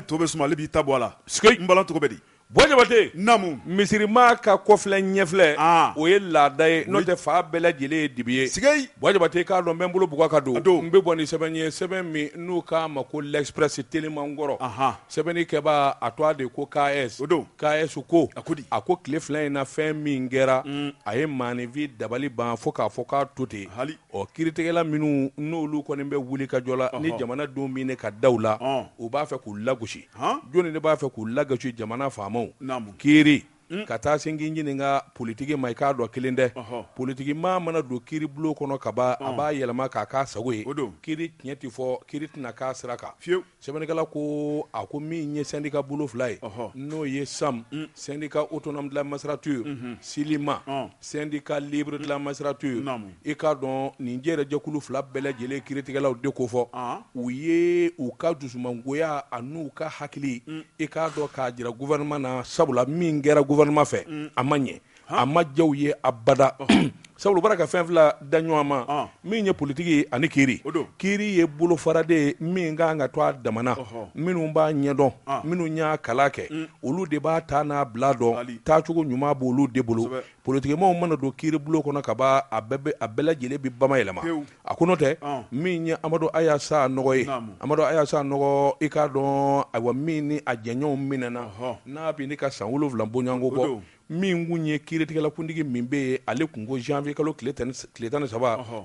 to bɛ suma ale b'i ta bɔ a la n bala cogo bɛ di Bɔjabate namu misirima ka kɔfilɛ ɲɛfilɛ o ye laada ye n'o tɛ fa bɛɛ lajɛlen ye dibi ye sigei Bɔjabate k'a dɔn n bɛ n bolo bugɔ ka don n bɛ bɔ ni sɛbɛn ye sɛbɛn min n'u k'a ma ko l'express teliman kɔrɔ sɛbɛnni kɛbaa a tɔgɔ de ko KS o don KS ko a ko tile fila in na fɛn min kɛra a ye maaninfin dabali ban fo k'a fɔ k'a to ten ɔ kiiritigɛla minnu n'olu kɔni bɛ wuli ka jɔ la ni jamana denw minɛ ka daw la u b'a fɛ k'u lagosi jɔnni de b'a fɛ k'u lagosi jamana faamaw kiiri ka taa sen k'i ɲininka politiki ma i k'a dɔn kelen dɛ politiki maa mana don kiiri bulon kɔnɔ ka ban a b'a yɛlɛma k'a k'a sago ye kiiri tiɲɛ tɛ fɔ kiiri tɛna k'a sira kan sɛbɛnnikɛla ko a ko min ye syndicat bolo fila ye n'o ye SAM syndicat autonome de la magistrature SILIMA syndicat libre de la magistrature i k'a dɔn nin jɛrɛjɛkulu fila bɛɛ lajɛlen kiiritigɛlaw de ko fɔ u ye u ka dusumangoya a n'u ka hakili i k'a dɔn k'a jira gouvernement na sabula min kɛra gouvernement fɛ a ma ɲɛ a ma diyaw ye abada sabula bara ka fɛn fila da ɲɔgɔn ma min ye politiki ani kiiri kiiri ye bolofaraden ye min kan ka to a damana minnu b'a ɲɛdɔn minnu y'a kala kɛ olu de b'a ta n'a bila dɔn taacogo ɲuman b'olu de bolo politikimaw mana don kiiri bulon kɔnɔ ka ban a bɛɛ lajɛlen bɛ bamayɛlɛma a ko n'o tɛ min ye Amadu Ayasa nɔgɔ ye Amadu Ayasa nɔgɔ i k'a dɔn ayiwa min ni a jɛɲɔgɔnw minɛna n'a bɛ ne ka san 7 bɔɲɔgɔnko kɔ min kun ye kiiritigɛla kuntigi min bɛ yen ale kun ko janvier kalo tile 13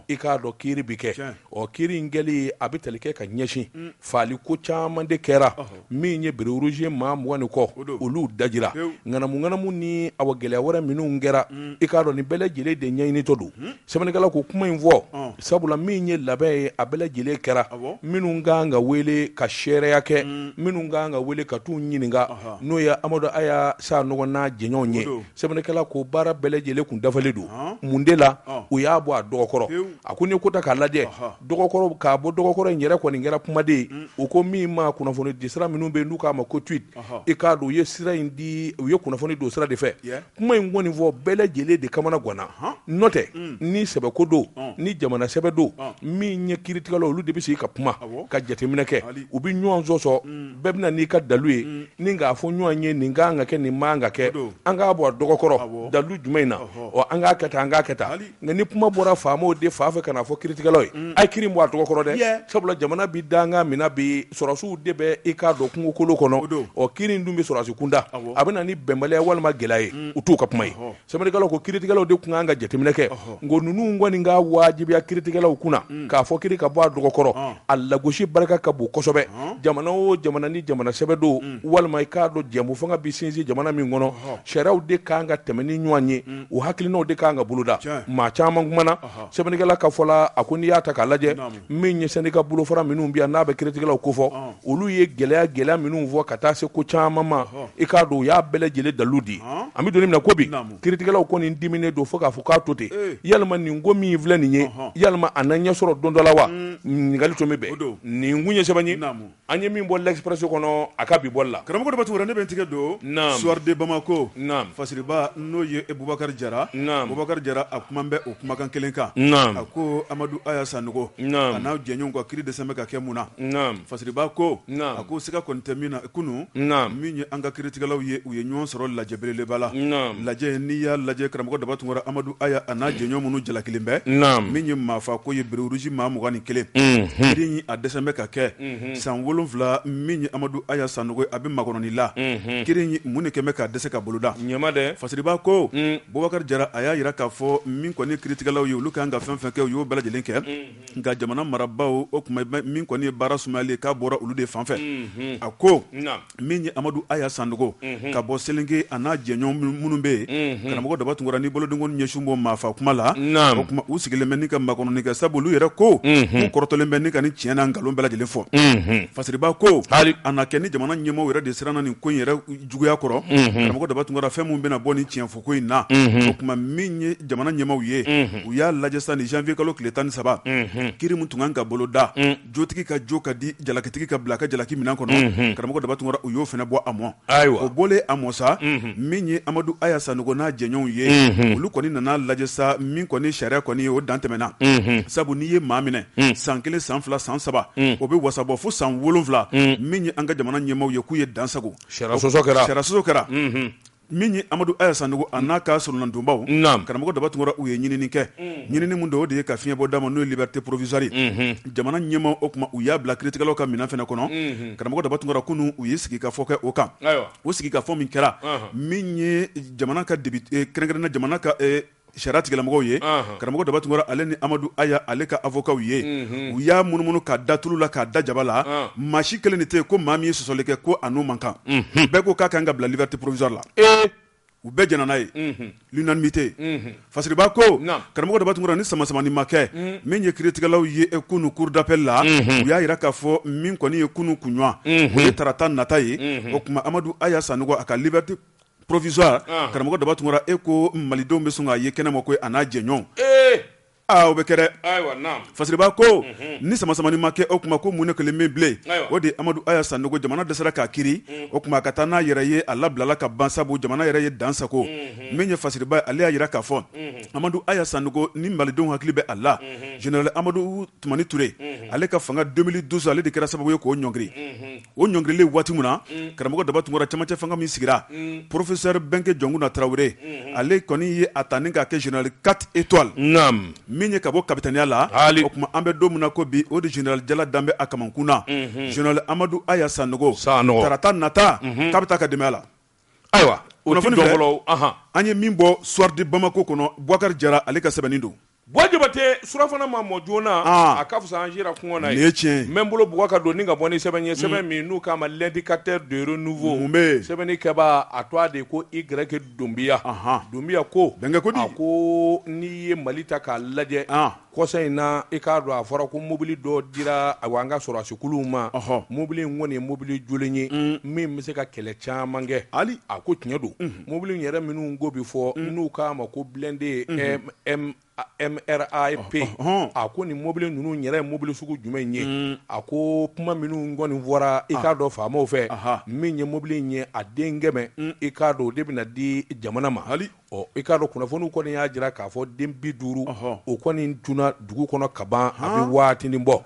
i k'a dɔn kiiri bi kɛ ɔ kiiri in kɛli a bɛ tali kɛ ka ɲɛsin faali ko caman de kɛra min ye bere rouge maa 20 kɔ olu dajira ŋanamu ni awa gɛlɛya wɛrɛ minnu kɛra i k'a dɔn nin bɛɛ lajɛlen de ɲɛɲinitɔ don sɛbɛnnikɛla ko kuma in fɔ sabula min ye labɛn ye a bɛɛ lajɛlen kɛra minnu kan ka wele ka seereya kɛ minnu kan ka wele ka t'u ɲininka n'o ye Amadu Ayasa nɔgɔ n'a jɛɲɔgɔnw ye sɛbɛnnikɛla ko baara bɛɛ lajɛlen kun dafalen don mun de la u y'a bɔ a dɔgɔkɔrɔ a ko ni ko ta k'a lajɛ dɔgɔkɔrɔ k'a bɔ dɔgɔkɔrɔ in yɛrɛ kɔni kɛra kumaden u ko min ma kunnafoni di sira minnu bɛ n'u k'a ma ko tweet i k'a dɔn u ye sira in di u ye kunnafoni don sira de fɛ kuma in kɔni fɔ bɛɛ lajɛlen de kamana ganna n'o tɛ ni sɛbɛko don ni jamana sɛbɛ don min ye kiiritigɛlaw olu de bɛ sigi ka kuma ka jateminɛ kɛ u bɛ ɲɔgɔn sɔsɔ bɛɛ bɛna n'i ka dalu ye ni k'a fɔ ɲɔgɔn ye nin kan ka kɛ nin man ka kɛ an k'a bɔ a dɔgɔkɔrɔ dalu jumɛn in na an k'a kɛ tan an k'a kɛ tan nka ni kuma bɔra faamaw de fa fɛ ka na fɔ kiiritigɛlaw ye a ye kiiri bɔ a dɔgɔkɔrɔ dɛ sabula jamana bi danga mina bi sɔrɔsiw de bɛ i k'a dɔn kungokolo kɔnɔ ɔ kiiri in dun bɛ sɔrɔsi kunda a bɛ na ni bɛnbaliya walima gɛlɛya ye u t'u ka kuma ye sɛbɛnnikɛlaw ko kiiritigɛlaw de kun kan ka jateminɛ kɛ ngo ninnu kɔni ka wajibiya kiiritigɛlaw kunna k'a fɔ kiiri ka bɔ a dɔgɔkɔrɔ a lagosi barika ka bon kosɛbɛ jamana o jamana ni jamana sɛbɛ don walima i k'a dɔn jɛmu fanga bi sinsin jamana min kɔnɔ sariyaw de kan ka tɛmɛ ni ɲɔgɔn ye o hakilinaw de kan ka boloda maa caman kumana sɛbɛnnikɛla ka fɔla a ko n'i y'a ta k'a lajɛ min ye syndicat bolofara minnu bi yan n'a bɛ kiiritigɛlaw ko fɔ olu ye gɛlɛya minnu fɔ ka taa se ko caman ma i k'a dɔn u y'a bɛɛ lajɛlen dalu di an bɛ don min na ko bi kiiritigɛlaw kɔni diminen don fo k'a fɔ k'a to ten yalima nin ko min filɛ nin ye yalima a na ɲɛ sɔrɔ don dɔ la wa ɲininkali tun bɛ bɛn nin kun ye sɛbɛn ye an ye min bɔ l'express kɔnɔ a ka bi bɔli la karamɔgɔ Daba Tunkara ne bɛ n tigɛ don soir de Bamako fasiriba n'o ye Bubakari Jara Bubakari Jara a kuma bɛ o kumakan kelen kan a ko Amadu Ayasa nɔgɔ a n'aw jɛɲɔgɔnw ka kiiri dɛsɛ bɛ ka kɛ mun na fasiriba ko a ko siga kɔni tɛ min na kunun min ye an ka kiiritigɛlaw ye u ye ɲɔgɔn sɔrɔ lajɛ belebeleba la lajɛ n'i y'a lajɛ karamɔgɔ Daba Tunkara Amadu Aya a n'a jɛɲɔgɔn minnu jalaki bɛ min ye maafa ko ye bere rouge maa 21 kiiri a dɛsɛ bɛ ka kɛ san 7 min ye Amadu Ayasa nɔgɔ a bɛ makɔnɔni la kiiri mun de kɛmɛ ka dɛsɛ ka boloda fasiriba ko Bubakari Jara a y'a jira k'a fɔ min kɔni kiiritigɛlaw ye olu kan ka fɛn fɛn kɛ u y'o bɛɛ lajɛlen kɛ nka jamana marabaw o tuma min kɔni ye baara sumayalen k'a bɔra olu de fan fɛ a ko min ye Amadu Ayasa nɔgɔ ka bɔ Selenge a n'a jɛɲɔgɔn minnu bɛ yen karamɔgɔ Daba Tunkara ni bolodenko ɲɛsin bɔ maafa kuma la o kuma u sigilen bɛ ni ka makɔnɔni kɛ sabu olu yɛrɛ ko u kɔrɔtɔlen bɛ ni ka ni tiɲɛ n'a nkalon bɛɛ lajɛlen fɔ fasiriba ko a na kɛ ni jamana ɲɛmaaw yɛrɛ de siranna nin ko in yɛrɛ juguya kɔrɔ karamɔgɔ Daba Tunkara fɛn mun malidenw bɛna bɔ ni tiɲɛfoko in na o tuma min ye jamana ɲɛmaw ye u y'a lajɛ sa ni janvier kalo tile 13 kiri min tun kan ka bolo da jotigi ka jo ka di jalakitigi ka bila ka jalaki minan kɔnɔ karamɔgɔ Daba Tunkara u y'o fana bɔ a mɔ o bɔlen a mɔ sa min ye Amadu Aya Sanogo n'a jɛɲɔgɔnw ye olu kɔni nana lajɛ sa min kɔni sariya kɔni ye o dan tɛmɛna sabu n'i ye maa minɛ san 1 san 2 san 3 o bɛ wasabɔ fo san 7 min ye an ka jamana ɲɛmaw ye k'u ye dansago sariya sɔsɔ kɛra min ye Amadu Aya Sanogo a n'a ka solonantonbaw karamɔgɔ Daba Tunkara u ye ɲinini kɛ ɲinini min don o de ye ka fiɲɛ bɔ d'a ma n'o ye liberté provisoire jamana ɲɛmaw o tuma u y'a bila kiiritigɛlaw ka minɛn fana kɔnɔ karamɔgɔ Daba Tunkara kunu u ye sigi ka fɔ kɛ o kan o sigi ka fɔ min kɛra min ye jamana ka kɛrɛnkɛrɛnna jamana ka sariya tigɛlamɔgɔw ye karamɔgɔ Daba Tunkara ale ni Amadu Aya ale ka avocat ye u y'a munumunu k'a da tulu la k'a da jaba la maa si kelen de tɛ yen ko maa min ye sɔsɔli kɛ ko a n'o man kan bɛɛ ko k'a kan ka bila liberté provisoire la u bɛɛ jɛnna n'a ye l'unanimité Fasiriba ko karamɔgɔ Daba Tunkara ni sama-samani ma kɛ min ye kiiritigɛlaw ye kunu cour d'appel la u y'a jira k'a fɔ min kɔni ye kunu kunɲɔgɔn o ye tarata nata ye o tuma Amadu Aya Sanogo a ka liberté provisoire karamɔgɔ Daba Tunkara ko malidenw bɛ sɔn k'a ye kɛnɛma ko a n'a jɛɲɔgɔnw o bɛ kɛ dɛ Fasiriba ko ni sama-samani ma kɛ o tuma ko mun ne kelen bɛ bilen o de Amadu Aya Sanogo jamana dɛsɛra k'a kiiri o tuma ka taa n'a yɛrɛ ye a labilala ka ban sabu jamana yɛrɛ ye dansago min ye Fasiriba ale y'a jira k'a fɔ Amadu Aya Sanogo ni malidenw hakili bɛ a la général Amadu Tumani Ture ale ka fanga 2012 ale de kɛra sababu ye k'o ɲɔngiri o ɲɔngirilen waati min na karamɔgɔ Daba Tunkara cɛmancɛ fanga min sigira professeur Bɛnkɛ Jɔnkuna Tarawele ale kɔni ye a ta ni k'a kɛ général 4 étoiles min ye ka bɔ kapitaniya la o tuma an bɛ don min na ko bi o de général Jala Danbɛ a kamankun na général Amadu Aya Sanogo tarata nata k'a bɛ taa ka dɛmɛ la ayiwa kunnafoni fɛ an ye min bɔ soir de Bamako kɔnɔ Boubacar Jara ale ka sɛbɛnni don Jabate surafana ma mɔ joona a ka fisa an jira kungo na ye n bolo Boubacar don ni ka bɔ ni sɛbɛn ye sɛbɛn min n'u k'a ma l'indicateur de renouveau sɛbɛnni kɛba a tɔgɔ de ko Y Dunbiya Dunbiya ko a ko n'i ye Mali ta k'a lajɛ kɔsa in na i k'a dɔn a fɔra ko mobili dɔ dira an ka sɔrɔdasikuluw ma mobili in kɔni ye mobili jolen ye min bɛ se ka kɛlɛ caman kɛ a ko tiɲɛ don mobili in yɛrɛ minnu ko bi fɔ n'u k'a ma ko blindé MRAP a ko nin mobili ninnu yɛrɛ ye mobili sugu jumɛn ye a ko kuma minnu kɔni fɔra i k'a dɔn faamaw fɛ min ye mobili in ye a den kɛmɛ i k'a dɔn o de bɛna di jamana ma i k'a dɔn kunnafoniw kɔni y'a jira k'a fɔ den 50 o kɔni tunna dugu kɔnɔ ka ban a bɛ waatinin bɔ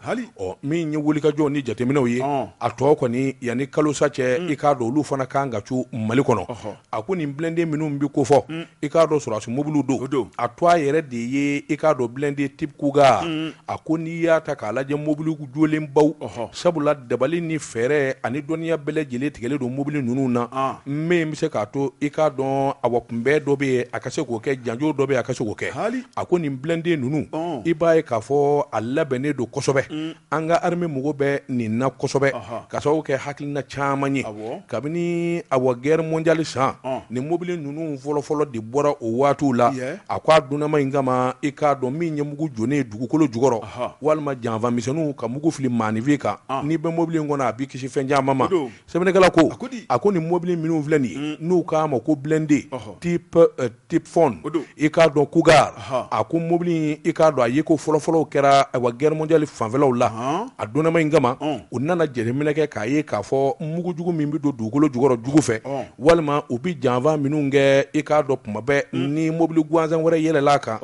min ye wulikajɔ ni jateminɛw ye a tɔ kɔni yanni kalosa cɛ i k'a dɔn olu fana kan ka cu Mali kɔnɔ a ko nin blindé minnu bɛ ko fɔ i k'a dɔn sɔrɔdasi mobiliw don a to a yɛrɛ de ye i k'a dɔn blindé type Cougar a ko n'i y'a ta k'a lajɛ mobili jolenbaw sabula dabali ni fɛɛrɛ ani dɔnniya bɛɛ lajɛlen tigɛlen don mobili ninnu na min bɛ se k'a to i k'a dɔn a kunbɛn dɔ bɛ yen a ka se k'o kɛ janjo dɔ bɛ yen a ka se k'o kɛ a ko nin blindé ninnu i b'a ye k'a fɔ a labɛnnen don kosɛbɛ an ka armée mago bɛ nin na kosɛbɛ ka sababu kɛ hakilina caman ye kabini guerre mondiale san nin mobili ninnu fɔlɔfɔlɔ de bɔra o waatiw la a ko a dunnama in kama i k'a dɔn min ye mugu jonnen dugukolo jukɔrɔ walima janfan misɛnninw ka mugu fili maanifin kan n'i bɛ mobili in kɔnɔ a b'i kisi fɛn caman ma sɛbɛnnikɛla ko a ko nin mobili minnu filɛ nin ye n'u k'a ma ko blindé type Fon i k'a dɔn Cougar a ko mobili in i k'a dɔn a ye ko fɔlɔfɔlɔw kɛra guerre mondiale fanfɛlaw la a donnama in kama u nana jateminɛ kɛ k'a ye k'a fɔ mugu jugu min bɛ don dugukolo jukɔrɔ jugu fɛ walima u bɛ janfan minnu kɛ i k'a dɔn tuma bɛɛ ni mobili gansan wɛrɛ yɛlɛl'a kan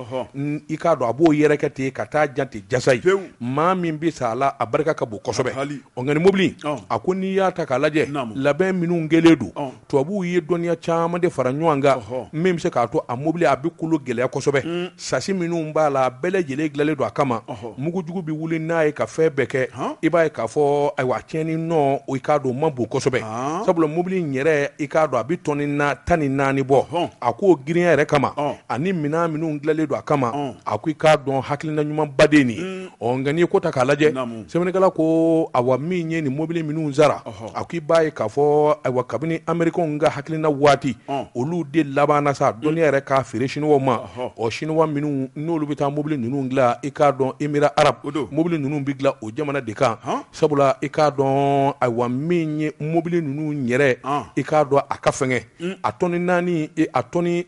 i k'a dɔn a b'o yɛrɛkɛ ten ka taa jan ten jasa ye maa min bɛ sa a la a barika ka bon kosɛbɛ nka nin mobili a ko n'i y'a ta k'a lajɛ labɛn minnu kɛlen don tubabuw ye dɔnniya caman de fara ɲɔgɔn kan min bɛ se k'a to a mobili a bɛ kolo gɛlɛya kosɛbɛ sasi minnu b'a la bɛɛ lajɛlen dilanlen don a kama mugujugu bɛ wuli n'a ye ka fɛn bɛɛ kɛ i b'a ye k'a fɔ ayiwa tiɲɛni nɔ i k'a dɔn ma bon kosɛbɛ sabula mobili in yɛrɛ i k'a dɔn a bɛ tɔni 14 bɔ a k'o girinya yɛrɛ kama ani minɛn minnu dilanlen don a kama a ko i k'a dɔn hakilina ɲuman baden nin nka n'i ye ko ta k'a lajɛ sɛbɛnnikɛla ko awa min ye nin mobili minnu sara a ko i b'a ye k'a fɔ ayiwa kabini Américains ka hakilina waati olu de labanna sa dɔnniya yɛrɛ k'a feere chinois ma o chinois minnu n'olu bɛ taa mobili ninnu dilan i k'a dɔn émirats arabes mobili ninnu bɛ dilan o jamana de kan sabula i k'a dɔn ayiwa min ye mobili ninnu yɛrɛ i k'a dɔn a ka fɛngɛ a tɔni 14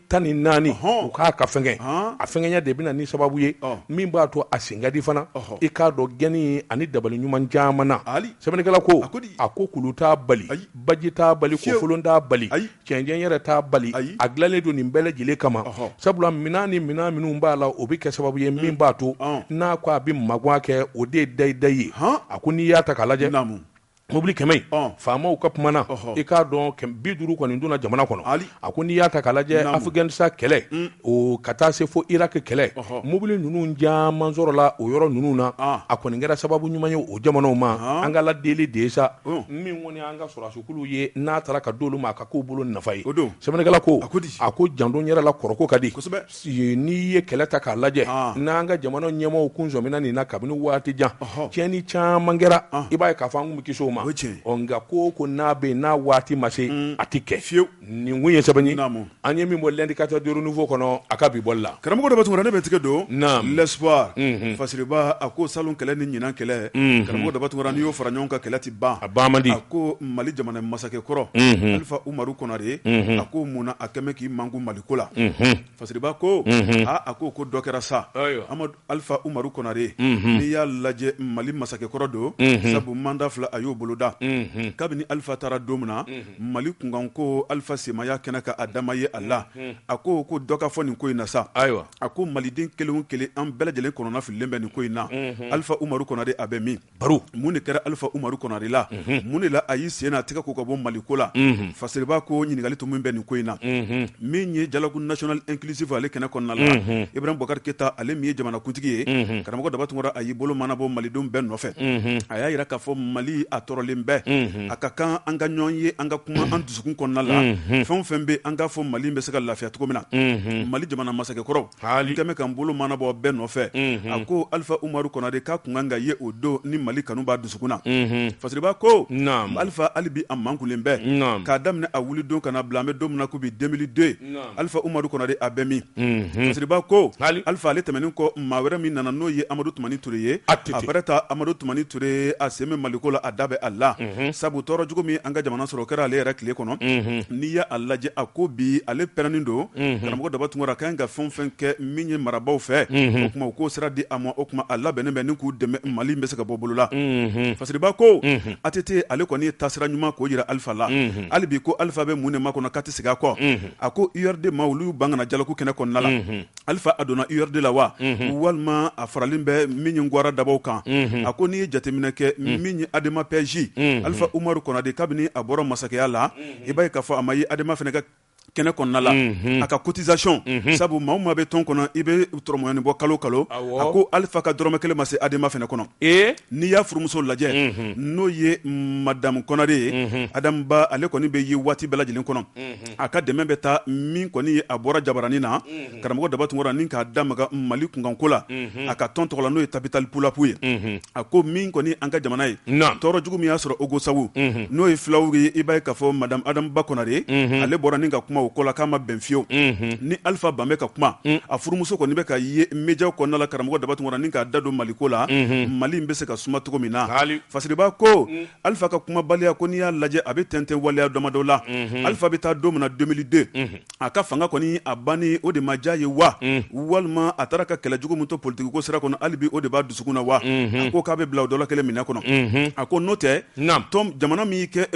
u k'a ka fɛngɛ a fɛngɛnya de bɛna ni sababu ye min b'a to a sen ka di fana i k'a dɔn gɛnni ani dabali ɲuman caman na sɛbɛnnikɛla ko a ko kulu t'a bali baji t'a bali kofolon t'a bali cɛncɛn yɛrɛ t'a bali a dilanlen don nin bɛɛ lajɛlen kama sabula minɛn minnu b'a la o bɛ kɛ sababu ye min b'a to n'a ko a bɛ magan kɛ o de ye dayi ye a ko n'i y'a ta k'a lajɛ mobili 100 faamaw ka kuma na i k'a dɔn 50 kɔni donna jamana kɔnɔ a ko n'i y'a ta k'a lajɛ Afghanistan kɛlɛ o ka taa se fo Iraki kɛlɛ mobili ninnu caman sɔrɔla o yɔrɔ ninnu na a kɔni kɛra sababu ɲuman ye o jamanaw ma an ka ladeli de ye sa min kɔni an ka sɔrɔdasokuluw ye n'a taara ka d'olu ma a ka k'o bolo nafa ye sɛbɛnnikɛla ko a ko jandon yɛrɛ la kɔrɔko ka di n'i ye kɛlɛ ta k'a lajɛ n'an ka jamana ɲɛmaaw kun sɔmina nin na kabini waati jan tiɲɛni caman kɛra i b'a ye k'a fɔ an kun bɛ kisi o ma nka ko n'a bɛ n'a waati ma se a tɛ kɛ fiyewu nin kun ye sɛbɛn ye an ye min bɔ l'indicateur de renouveau kɔnɔ a ka bi bɔli la karamɔgɔ dɔ bɛ tuguni ne bɛ tigɛ don l'espoir fasiriba a ko salon kɛlɛ ni ɲinan kɛlɛ karamɔgɔ dɔ bɛ tuguni n'i y'o fara ɲɔgɔn kan kɛlɛ ti ban a ban man di a ko Mali jamana masakɛ kɔrɔ Alifa Umaru Konare a ko munna a kɛmɛ k'i mangu Mali ko la fasiriba ko a ko dɔ kɛra sa Amadu Alifa Umaru Konare n'i y'a lajɛ Mali masakɛ kɔrɔ don sabu mandat 2 a y'o bolo da kabini Alifa taara don min na Mali kunkan ko Alifa semaya kɛnɛ ka a dama ye a la a ko dɔ ka fɔ nin ko in na sa a ko maliden kelen o kelen an bɛɛ lajɛlen kɔnɔna fililen bɛ nin ko in na Alifa Umaru Konare a bɛ min baro mun de kɛra Alifa Umaru Konare la mun de la a y'i sen n'a tɛgɛ ko ka bɔ Mali ko la fasiriba ko ɲininkali tun min bɛ nin ko in na min ye dialogue national inclusive ale kɛnɛ kɔnɔna la Ibrahim Boubacar Keita ale min ye jamanakuntigi ye karamɔgɔ Dabatungara a y'i bolo manabɔ malidenw bɛɛ nɔfɛ a y'a yira k'a fɔ Mali a tɔrɔlen bɛɛ a ka kan an ka ɲɔgɔn ye an ka kuma an dusukun kɔnɔna la fɛn o fɛn bɛ an k'a fɔ Mali bɛ se ka lafiya cogo min na Mali jamana masakɛkɔrɔ kɛmɛ k'an bolo manabɔ bɛɛ nɔfɛ a ko Alifa Umaru Konare k'a kun kan ka ye o don ni Mali kanu b'a dusukun na fasiriba ko Alifa hali bi a mankulen bɛɛ k'a daminɛ a wuli don kana bila an bɛ don min na ko bi 2002 Alifa Umaru Konare a bɛ min fasiriba ko Alifa ale tɛmɛnen kɔ maa wɛrɛ min nana n'o ye Amadu Tumani Ture ye a bɛrɛ ta Amadu Tumani Ture a sen bɛ Maliko la a da bɛ a la sabu tɔɔrɔ jugu min an ka jamana sɔrɔ o kɛra ale yɛrɛ tile kɔnɔ n'i y'a lajɛ a ko bi ale pɛrɛnnen don karamɔgɔ Dabatungara a kan ka fɛn o fɛn kɛ min ye marabaw fɛ o kuma o k'o sira di a ma o kuma a labɛnnen bɛ ni k'u dɛmɛ Mali bɛ se ka bɔ bolo la fasiriba ko ATT ale kɔni ye taasira ɲuman k'o jira Alifa la hali bi ko Alifa bɛ mun de ma kɔnɔ k'a tɛ segin a kɔ a ko URD ma olu y'u ban ka na dialogue kɛnɛ kɔnɔna la Alifa a donna URD la wa walima a faralen bɛ min ye Gwara Dabaw kan a ko n'i ye jateminɛ kɛ min ye Adema PJ Alifa Umaru Konare kabini a bɔra masakɛya la i b'a ye k'a fɔ a ma ye Adema fana ka kɛnɛ kɔnɔna la a ka cotisation sabu maa o maa bɛ tɔn kɔnɔ i bɛ tɔrɔmɔɲɔni bɔ kalo kalo a ko Alifa ka dɔrɔmɛ kelen ma se Adema fana kɔnɔ n'i y'a furumuso lajɛ n'o ye Madame Konare ye Adamu Ba ale kɔni bɛ ye waati bɛɛ lajɛlen kɔnɔ a ka dɛmɛ bɛ taa min kɔni ye a bɔra jabaranin na karamɔgɔ Dabatungara ni k'a damaga Mali kunkanko la a ka tɔn tɔgɔ la n'o ye Tapital Pulapu ye a ko min kɔni an ka jamana ye tɔɔrɔ jugu min y'a sɔrɔ Ogo Sawu n'o ye filaw ye i b'a ye k'a fɔ Madame Adamu Ba Konare ale bɔra ni ka kuma o ko la k'a ma bɛn fiyewu ni Alifa ban bɛ ka kuma a furumuso kɔni bɛ ka ye médiaw kɔnɔna la karamɔgɔ Dabatungara ni k'a da don Maliko la Mali bɛ se ka suma cogo min na fasiriba ko Alifa ka kuma baliya ko n'i y'a lajɛ a bɛ tɛntɛn waleya damadɔ la Alifa bɛ taa don min na 2002 a ka fanga kɔni a banni o de ma diya ye wa walima a taara ka kɛlɛjugu min to politique ko sira kɔnɔ hali bi o de b'a dusukun na wa a ko k'a bɛ bila o dɔ la kelen minɛ kɔnɔ a ko n'o tɛ jamana min y'i kɛ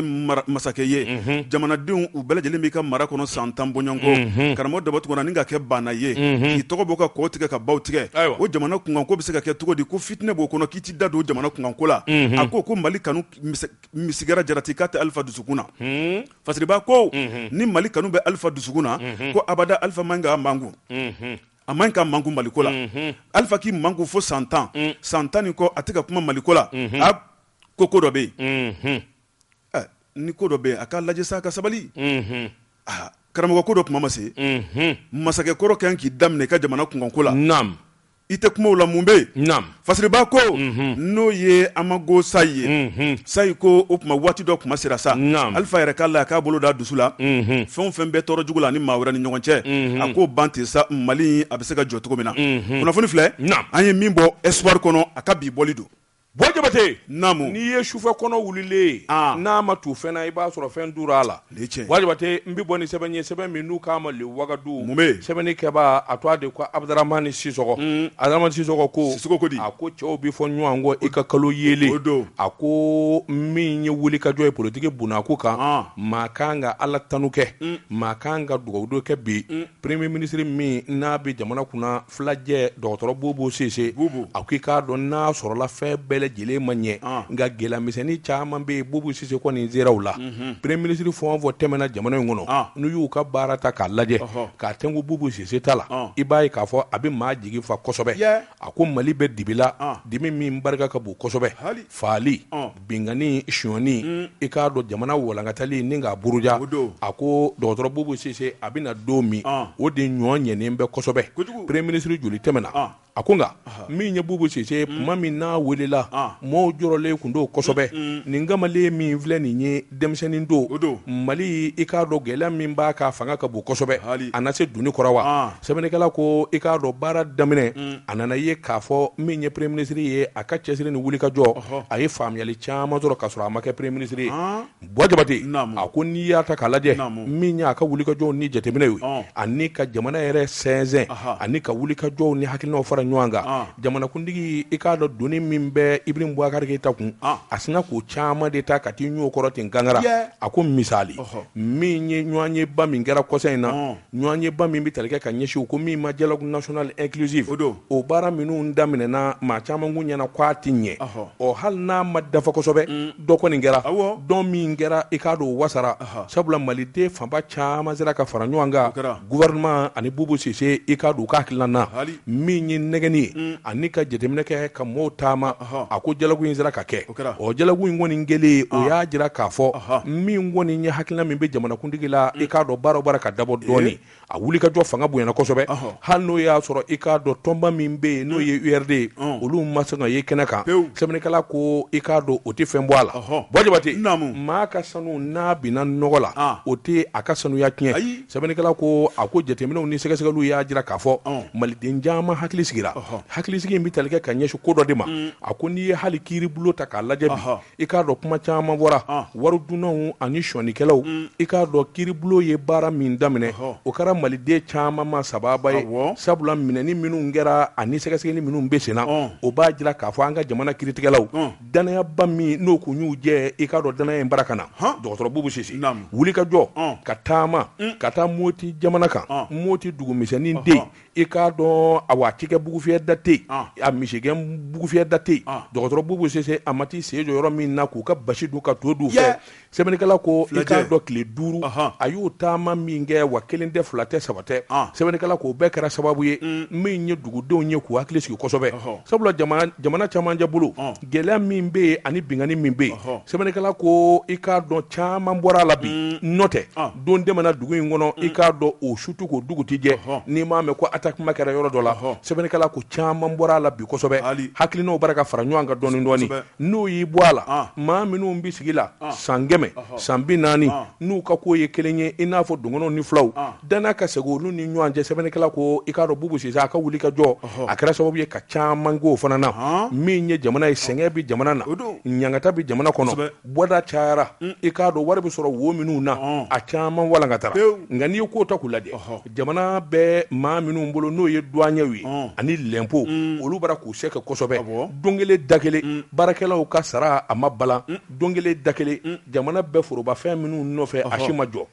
masakɛ ye jamanadenw u bɛɛ lajɛlen b'i ka mara kɔnɔ san 10 bɔɲɔgɔnko karamɔgɔ Dabatungara ni ka kɛ banna ye k'i tɔgɔ bɔ ka kɔ tigɛ ka baw tigɛ o jamana kunkanko bɛ se ka kɛ cogo di ko fitinɛ b'o kɔnɔ k'i ti da don jamana kunkanko la a ko Mali kanu misigara jarati k'a tɛ Alifa dusukun na fasiriba ko ni Mali kanu bɛ Alifa dusukun na ko abada Alifa man ka mangu a man ka mangu Maliko la Alifa k'i mangu fo san 10 san 10 ni kɔ a tɛ ka kuma Maliko la a ko dɔ bɛ yen ni ko dɔ bɛ yen a k'a lajɛ sa ka sabali karamɔgɔ ko dɔ tuma ma se masakɛ kɔrɔ kan k'i daminɛ ka jamana kunkanko la i tɛ kumaw la mun bɛ yen naam fasiriba ko n'o ye Amago Sayi ye Sayi ko o tuma waati dɔ kuma sera sa Alifa yɛrɛ k'a la k'a bolo da dusu la fɛn o fɛn bɛ tɔɔrɔ jugu la ni maa wɛrɛ ni ɲɔgɔn cɛ a k'o ban ten sa Mali a bɛ se ka jɔ cogo min na kunnafoni filɛ an ye min bɔ espoir kɔnɔ a ka bi bɔli don Boy Jabate naamu n'i ye sufɛ kɔnɔ wulilen n'a ma tu fɛn na i b'a sɔrɔ fɛn duuru a la Boy Jabate n bɛ bɔ ni sɛbɛn ye sɛbɛn min n'u k'a ma le Wagadu sɛbɛnni kɛbaa a tɔgɔ de ko Abdaramani Sisɔkɔ Abdaramani Sisɔkɔ ko a ko cɛw bi fɔ ɲɔgɔn kɔ i ka kalo yelen a ko min ye wuli ka jɔ ye politique bunako kan maa kan ka Ala tanu kɛ maa kan ka dugawu kɛ bi premier ministre min n'a bɛ jamana kunna filajɛ dɔgɔtɔrɔ Bobo Sise a ko i k'a dɔn n'a sɔrɔla fɛn bɛɛ lajɛlen ma ɲɛ nka gɛlɛyamisɛnnin caman bɛ yen Bobo Sise kɔni zeraw la premier ministre fɛn o fɛn tɛmɛna jamana in kɔnɔ n'u y'u ka baara ta k'a lajɛ k'a tɛnku Bobo Sise ta la i b'a ye k'a fɔ a bɛ maa jigi fa kosɛbɛ a ko Mali bɛ dibi la dimi min barika ka bon kosɛbɛ faali bingani sonyani i k'a dɔn jamana walankatali ni k'a buruja a ko dɔgɔtɔrɔ Bobo Sise a bɛna don min o de ɲɔgɔn ɲɛnen bɛ kosɛbɛ premier ministre joli tɛmɛna a ko nka min ye Bobo Sise kuma min n'a welela mɔɔw jɔrɔlen kun do kosɛbɛ nin kamalen min filɛ nin ye denmisɛnnin do Mali i k'a dɔn gɛlɛya min b'a ka fanga ka bon kosɛbɛ a na se dunni kɔrɔ wa sɛbɛnnikɛla ko i k'a dɔn baara daminɛ a nana ye k'a fɔ min ye premier ministre ye a ka cɛsiri ni wulikajɔ a ye faamuyali caman sɔrɔ k'a sɔrɔ a ma kɛ premier ministre ye Boy Jabate a ko n'i y'a ta k'a lajɛ min y'a ka wulikajɔw ni jateminɛ ye ani ka jamana yɛrɛ sɛnsɛn ani ka wulikajɔw ni hakilinaw fara ɲɔgɔn kan jamanakuntigi i k'a dɔn doni min bɛ Ibrahim Boubacar Keïta kun a sina k'o caman de ta ka t'i ɲɔ kɔrɔ ten gangara a ko misali min ye ɲɔgɔn ye ba min kɛra kɔsa in na ɲɔgɔn ye ba min bɛ tali kɛ ka ɲɛsin ko min ma dialogue national inclusif o baara minnu daminɛna maa caman kun ɲɛna k'a ti ɲɛ hali n'a ma dafa kosɛbɛ dɔ kɔni kɛra dɔ min kɛra i k'a dɔn wasara sabula maliden fanba caman sera ka fara ɲɔgɔn kan gouvernement ani Bobo Sise i k'a dɔn u ka hakilina na min ye nɛgɛnni ye ani ka jateminɛ kɛ ka mɔɔw taama a ko dialogue in sera ka kɛ dialogue in kɔni kɛlen o y'a jira k'a fɔ min kɔni ye hakilina min bɛ jamanakuntigi la i k'a dɔn baara o baara ka dabɔ dɔɔni a wulikajɔ fanga bonyana kosɛbɛ hali n'o y'a sɔrɔ i k'a dɔn tɔnba min bɛ yen n'o ye URD olu ma se ka ye kɛnɛ kan sɛbɛnnikɛla ko i k'a dɔn o tɛ fɛn bɔ a la Boy Jabate maa ka sanu n'a binna nɔgɔ la o tɛ a ka sanuya tiɲɛ sɛbɛnnikɛla ko a ko jateminɛw ni sɛgɛsɛgɛliw y'a jira k'a fɔ maliden caman hakili sigira hakilisigi in bɛ tali kɛ ka ɲɛsin ko dɔ de ma a ko n'i ye hali kiiri bulo ta k'a lajɛ bi i k'a dɔn kuma caman bɔra wari dunnaw ani sɔnnikɛlaw i k'a dɔn kiiri bulo ye baara min daminɛ o kɛra maliden caman ma sababa ye sabula minɛni minnu kɛra ani sɛgɛsɛgɛli minnu bɛ senna o b'a jira k'a fɔ an ka jamana kiiritigɛlaw danayaba min n'o kun y'u jɛ i k'a dɔn danaya in bara ka na dɔgɔtɔrɔ Bobo Sise wulikajɔ ka taama ka taa Moti jamana kan Moti dugumisɛnnin den i k'a dɔn a wa tikɛ bugufiyɛ da tɛ a misigɛn bugufiyɛ da tɛ dɔgɔtɔrɔ Bobo Sise a ma t'i sen jɔ yɔrɔ min na k'u ka basi dun ka to dun fɛ sɛbɛnnikɛla ko i k'a dɔn tile 5 a y'o taama min kɛ wa 1 tɛ 2 tɛ 3 tɛ sɛbɛnnikɛla k'o bɛɛ kɛra sababu ye min ye dugudenw ye k'u hakili sigi kosɛbɛ sabula jamana camancɛ bolo gɛlɛya min bɛ yen ani bingani min bɛ yen sɛbɛnnikɛla ko i k'a dɔn caman bɔra a la bi n'o tɛ don tɛmɛna dugu in kɔnɔ i k'a dɔn o sutu k'o dugu tɛ jɛ n'i m'a mɛn ko attaquement kɛra yɔrɔ dɔ la sɛbɛnnikɛla ko caman bɔra a la bi kosɛbɛ hakilinaw bara ka fara ɲɔgɔn kan dɔɔni n'o y'i bɔ a la maa minnu bɛ sigi la san 100 san 40 n'u ka ko ye kelen ye i n'a fɔ dɔngɔnɔw ni filaw danna ka segin olu ni ɲɔgɔn cɛ sɛbɛnnikɛla ko i k'a dɔn Bobo Sise a ka wuli ka jɔ a kɛra sababu ye ka caman k'o fana na min ye jamana ye sɛgɛn bɛ jamana na ɲangata bɛ jamana kɔnɔ bɔda cayara i k'a dɔn wari bɛ sɔrɔ wo minnu na a caman walankatara nka n'i ye ko ta k'u lajɛ jamana bɛ maa minnu bolo n'o ye douaniers ye ani l'impôt olu bara k'u se kɛ kosɛbɛ don kelen da kelen baarakɛlaw ka sara a ma balan don kelen da kelen jamana bɛɛ forobafɛn minnu nɔfɛ a si ma jɔ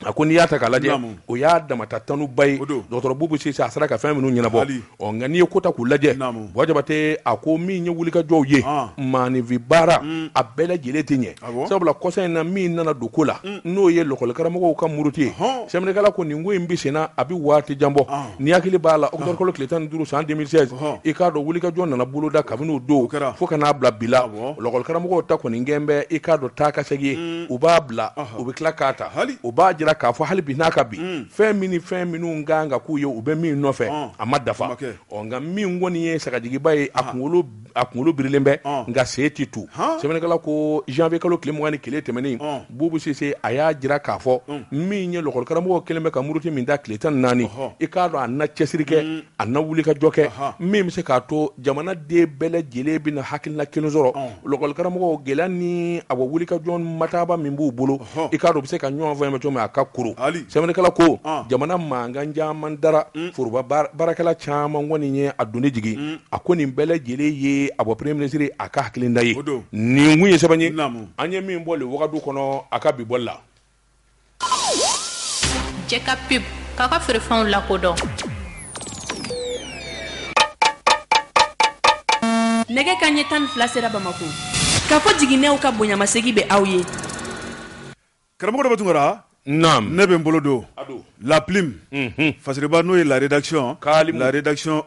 a ko n'i y'a ta k'a lajɛ o y'a damata tanuba ye dɔgɔtɔrɔ Bobo Sise a sera ka fɛn minnu ɲɛnabɔ nka n'i ye ko ta k'u lajɛ Boy Jabate a ko min ye wulikajɔw ye maanifi baara a bɛɛ lajɛlen tɛ ɲɛ sabula kɔsa in na min nana don ko la n'o ye lɔkɔlikaramɔgɔw ka muruti ye sɛbɛnnikɛla ko nin ko in bɛ senna a bɛ waati jan bɔ n'i hakili b'a la octobre kalo tile 15 san 2016 i k'a dɔn wulikajɔ nana boloda kabini o don fo ka n'a bila bi la lɔkɔlikaramɔgɔw ta kɔni gɛn bɛ i k'a dɔn taa ka segin ye u b'a bila u bɛ tila k'a ta o b'a jira k'a fɔ hali bi n'a ka bi fɛn minnu kan ka k'u ye u bɛ min nɔfɛ a ma dafa nka min kɔni ye sagajigiba ye a kunkolo birilen bɛ nka se tɛ tu sɛbɛnnikɛla ko janvier kalo tile 21 tɛmɛnen Bubu Sise a y'a jira k'a fɔ min ye lɔgɔlikaramɔgɔ kelen bɛ ka muruti min da tile 14 i k'a dɔn a na cɛsiri kɛ a na wuli ka jɔ kɛ min bɛ se k'a to jamanaden bɛɛ lajɛlen bɛna hakilina kelen sɔrɔ lɔgɔlikaramɔgɔw gɛlɛya ni a bɔ wuli ka jɔ mataba min b'u bolo i k'a dɔn u bɛ se ka ɲɔgɔn fɔ cogo min a ka kuru sɛbɛnnikɛla ko jamana mankan caman dara foroba baarakɛla caman kɔni ye a doni jigin a ko nin bɛɛ lajɛlen ye a bɔ premier ministre a ka hakilinda ye nin kun ye sɛbɛn ye an ye min bɔ le wagadu kɔnɔ a ka bi bɔli la Jeka pip k'a ka feerefɛnw lakodɔn nɛgɛ kanɲɛ 12 sera Bamako k'a fɔ jiginɛw ka bonyamasegi bɛ aw ye karamɔgɔ dɔ bɛ Tunkara ne bɛ n bolo don la plume Fasiriba n'o ye la rédaction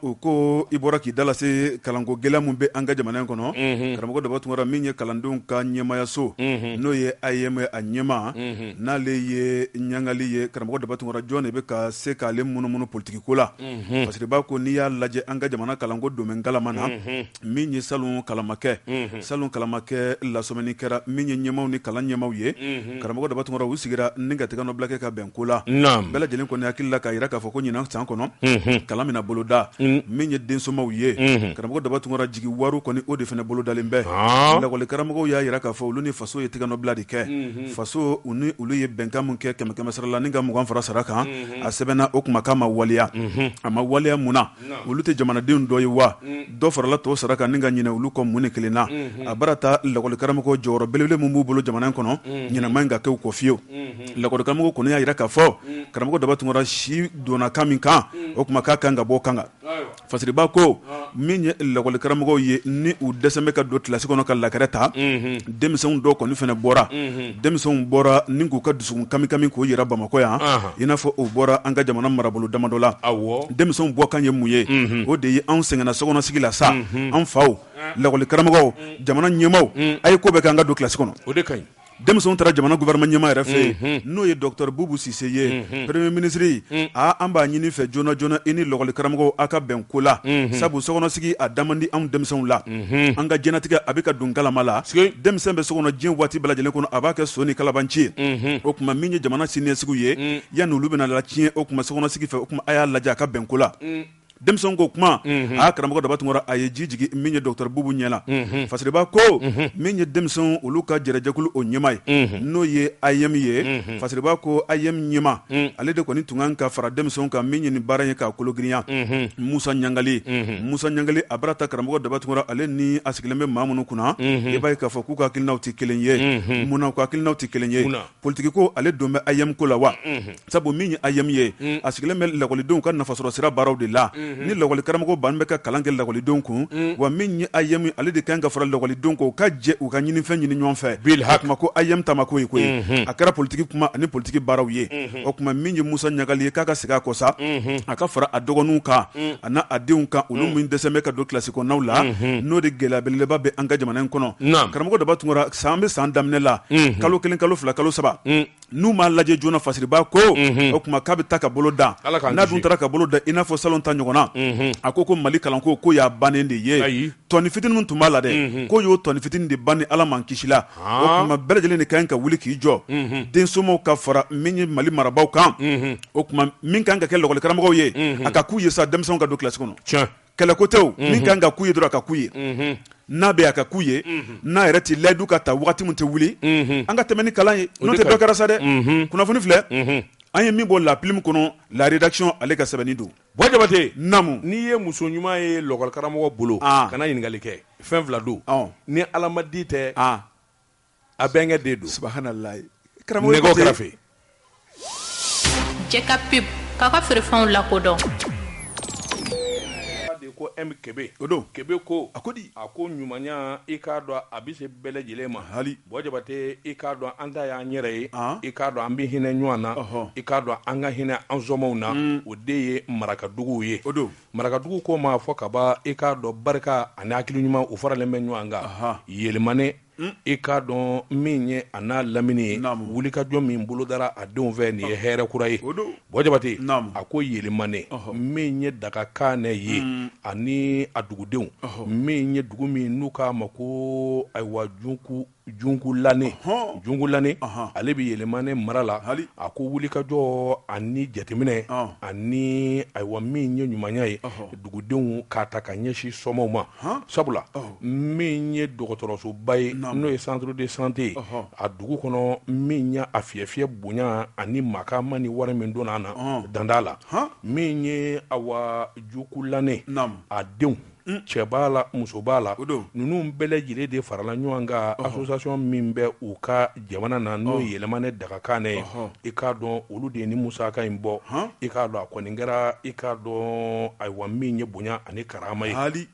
u ko i bɔra k'i dalase kalanko gɛlɛya min bɛ an ka jamana in kɔnɔ karamɔgɔ dɔ bɛ Tunkara min ye kalandenw ka ɲɛmayaso n'o ye AEM a ɲɛma n'ale ye ɲangali ye karamɔgɔ dɔ bɛ Tunkara jɔn de bɛ ka se k'ale munumunu politique ko la Fasiriba ko n'i y'a lajɛ an ka jamana kalanko domaine galama na min ye salon kalamakɛ lasɔmɛni kɛra min ye ɲɛmaw ni kalan ɲɛmaw ye karamɔgɔ dɔ bɛ Tunkara u sigira ni ka tigɛ nɔ bila kɛ ka bɛn ko la bɛɛ lajɛlen kɔni hakili la k'a yira k'a fɔ ko ɲinan san kɔnɔ kalan mina boloda min ye densomaw ye karamɔgɔ dɔ bɛ Tunkara jigi wariw kɔni o de fana bolodalen bɛ lakɔli karamɔgɔw y'a yira k'a fɔ olu ni faso ye tigɛ nɔ bila de kɛ faso u ni olu ye bɛnkan min kɛ 100 sara la ni ka 20 fara sara kan a sɛbɛnna o kuma k'a ma waleya a ma waleya mun na olu tɛ jamanadenw dɔ ye wa dɔ farala tɔw sara kan ni ka ɲinɛ olu kɔ mun ni kelen na a bara ta lakɔli karamɔgɔ jɔyɔrɔ belebele mun b'u bolo jamana in kɔnɔ ɲinɛma in ka kɛ u kɔ fiyewu lakɔli karamɔgɔ kɔni y'a yira k'a fɔ karamɔgɔ dɔ bɛ Tunkara si donna kan min kan o kuma k'a kan ka bɔ kan Fasiriba ko min ye lakɔli karamɔgɔw ye ni u dɛsɛ bɛ ka don kilasi kɔnɔ ka lakɛrɛ ta denmisɛnw dɔw kɔni fana bɔra denmisɛnw bɔra ni k'u ka dusukun kami k'o yira Bamakɔ yan i n'a fɔ o bɔra an ka jamana marabolo damadɔ la denmisɛnw bɔ kan ye mun ye o de ye anw sɛgɛnna sokɔnɔsigi la sa an faw lakɔli karamɔgɔw jamana ɲɛmaw a ye ko bɛɛ kɛ an ka don kilasi kɔnɔ o de kaɲi denmisɛnw taara jamana gouvernement ɲɛma yɛrɛ fɛ n'o ye docteur Bubu Sise ye premier ministre an b'a ɲini fɛ joona joona i ni lakɔli karamɔgɔw a ka bɛn ko la sabu sokɔnɔsigi a damandi anw denmisɛnw la an ka jɛnatigɛ a bɛ ka don galama la denmisɛn bɛ sokɔnɔ diɲɛ waati bɛɛ lajɛlen kɔnɔ a b'a kɛ so ni kalabanci ye o kuma min ye jamana siniɲɛsigiw ye yanni olu bɛna la tiɲɛ o kuma sokɔnɔsigi fɛ o kuma a y'a lajɛ a ka bɛn ko la denmisɛnw ko kuma a karamɔgɔ dɔ bɛ Tunkara a ye ji jigi min ye docteur Bubu ɲɛla Fasiriba ko min ye denmisɛnw olu ka jɛrɛjɛkulu o ɲɛma ye n'o ye AEM ye Fasiriba ko AEM ɲɛma ale de kɔni tun kan ka fara denmisɛnw kan min ye nin baara ye k'a kologirinya Musa Ɲangali a bara ta karamɔgɔ dɔ bɛ Tunkara ale ni a sigilen bɛ maa minnu kunna i b'a ye k'a fɔ k'u ka hakilinaw tɛ kelen ye munna k'u hakilinaw tɛ kelen ye politique ko ale don bɛ AEM ko la wa sabu min ye AEM ye a sigilen bɛ lakɔlidenw ka nafasɔrɔ sira baaraw de la ni lakɔli karamɔgɔ ban bɛ ka kalan kɛ lakɔlidenw kun wa min ye AEM ale de kan ka fara lakɔlidenw kan u ka jɛ u ka ɲinifɛn ɲini ɲɔgɔn fɛ kuma ko AEM ta ma ko ye koyi a kɛra politique kuma ani politique baaraw ye o kuma min ye Musa Ɲangali ye k'a ka segin a kɔ sa a ka fara a dɔgɔninw kan a n'a a denw kan olu min dɛsɛ bɛ ka don kilasi kɔnɔnaw la n'o de gɛlɛya belebeleba bɛ an ka jamana in kɔnɔ karamɔgɔ dɔ bɛ Tunkara san bɛ san daminɛ la kalo 1 kalo 2 kalo 3 n'u m'a lajɛ joona Fasiriba ko o kuma k'a bɛ taa ka bolo da n'a dun taara ka bolo da i n'a fɔ salon ta ɲɔgɔnna a ko Mali kalanko ko y'a bannen de ye tɔni fitinin min tun b'a la dɛ ko y'o tɔni fitinin de ban ni Ala man kisi la o kuma bɛɛ lajɛlen de kan ka wuli k'i jɔ densomaw ka fara min ye Mali marabaw kan o kuma min kan ka kɛ lakɔli karamɔgɔw ye a ka k'u ye sa denmisɛnw ka don kilasi kɔnɔ kɛlɛko tɛw min kan ka k'u ye dɔrɔn a ka k'u ye n'a bɛ a ka k'u ye n'a yɛrɛ tɛ layidu ka ta wagati min tɛ wuli an ka tɛmɛ ni kalan ye n'o tɛ dɔ kɛra sa dɛ kunnafoni filɛ an ye min bɔ la plume kɔnɔ la rédaction ale ka sɛbɛnni don Bɔ Jabate namu n'i ye muso ɲuman ye lakɔli karamɔgɔ bolo kana ɲininkali kɛ fɛn fila don ni Ala ma di tɛ a bɛnkɛ den don subhanallah nɛgɛw kɛrɛfɛ Jeka pip k'a ka feerefɛnw lakodɔn ko Kebe o don Kebe ko a ko di a ko ɲumanya i k'a dɔn a bɛ se bɛɛ lajɛlen ma hali Bɔ Jabate i k'a dɔn an ta y'an yɛrɛ ye i k'a dɔn an bɛ hinɛ ɲɔgɔn na i k'a dɔn an ka hinɛ an zɔmaw na o de ye marakaduguw ye o don marakadugu ko ma fɔ ka ban i k'a dɔn barika ani hakili ɲuman u faralen bɛ ɲɔgɔn kan yɛlɛmane i k'a dɔn min ye a n'a lamini ye wulikajɔ min bolodara a denw fɛ nin ye hɛrɛ kura ye bɔ jabate a ko yelemane min ye dagakan ne ye ani a dugudenw min ye dugu min n'u k'a ma ko ayiwa junkulane ale bɛ yelemane mara la a ko wulikajɔ ani jateminɛ ani ayiwa min ye ɲumanya ye dugudenw k'a ta ka ɲɛsin sɔmɔw ma sabula min ye dɔgɔtɔrɔsoba ye n'o ye centre de santé a dugu kɔnɔ min ye a fiyɛfiyɛ bonya ani makama ni wari min donna a na danda la min ye awa jukulane a denw cɛ b'a la muso b'a la ninnu bɛɛ lajɛlen de farala ɲɔgɔn kan association min bɛ u ka jamana na n'o ye yɛlɛmane dagakan ne ye i k'a dɔn olu de ye ni musaka in bɔ i k'a dɔn a kɔni kɛra i k'a dɔn ayiwa min ye bonya ani karama ye